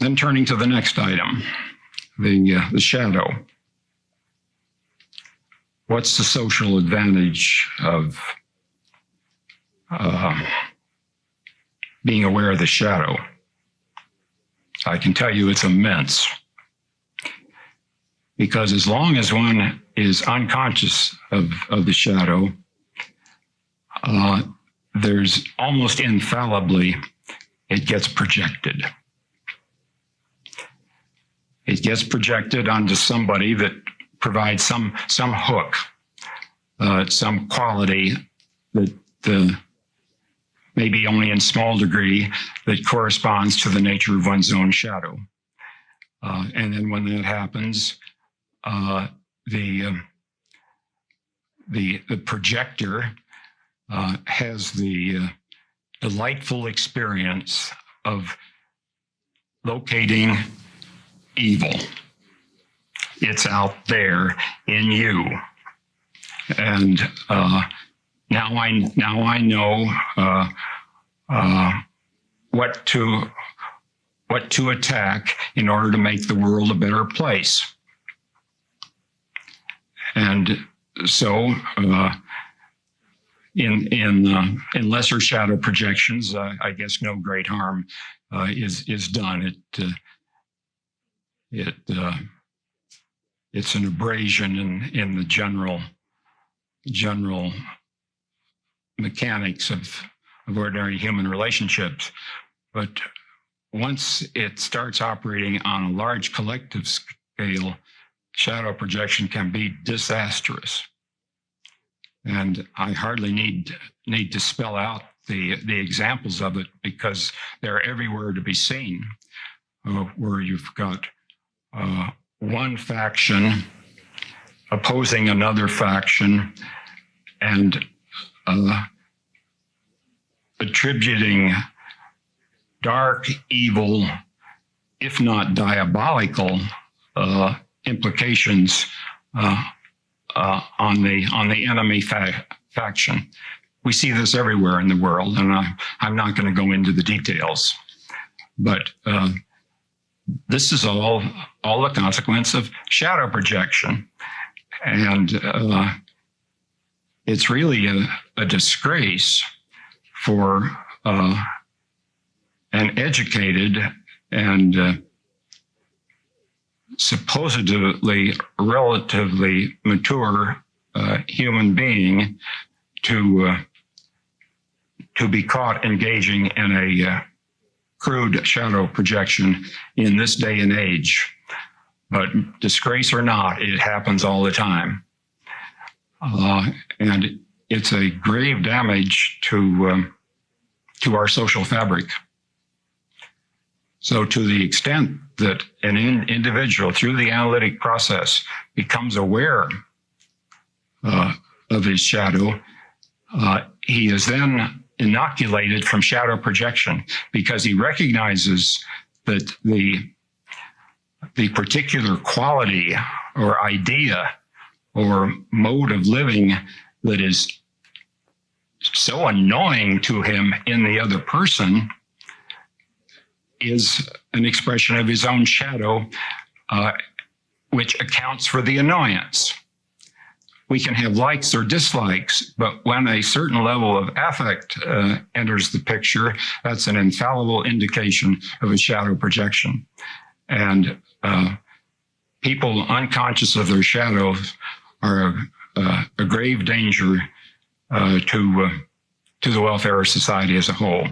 Then turning to the next item, the shadow. What's the social advantage of being aware of the shadow? I can tell you it's immense. Because as long as one is unconscious of the shadow, there's almost infallibly, it gets projected. It gets projected onto somebody that provides some hook, some quality that maybe only in small degree that corresponds to the nature of one's own shadow. And then when that happens, the projector has the delightful experience of locating evil. It's out there in you, and now I know what to attack in order to make the world a better place. And so, in lesser shadow projections, I guess no great harm is done. It's an abrasion in the general mechanics of ordinary human relationships. But once it starts operating on a large collective scale, shadow projection can be disastrous. And I hardly need to spell out the examples of it, because they're everywhere to be seen, where you've got one faction opposing another faction and attributing dark, evil, if not diabolical, implications on the enemy faction. We see this everywhere in the world, and I'm not going to go into the details, but this is all the consequence of shadow projection. And it's really a disgrace for an educated and supposedly relatively mature human being to be caught engaging in a crude shadow projection in this day and age. But disgrace or not, it happens all the time. And it's a grave damage to our social fabric. So to the extent that an individual, through the analytic process, becomes aware of his shadow, he is then inoculated from shadow projection, because he recognizes that the particular quality or idea or mode of living that is so annoying to him in the other person is an expression of his own shadow, which accounts for the annoyance. We can have likes or dislikes, but when a certain level of affect enters the picture, that's an infallible indication of a shadow projection. And people unconscious of their shadows are a grave danger to the welfare of society as a whole.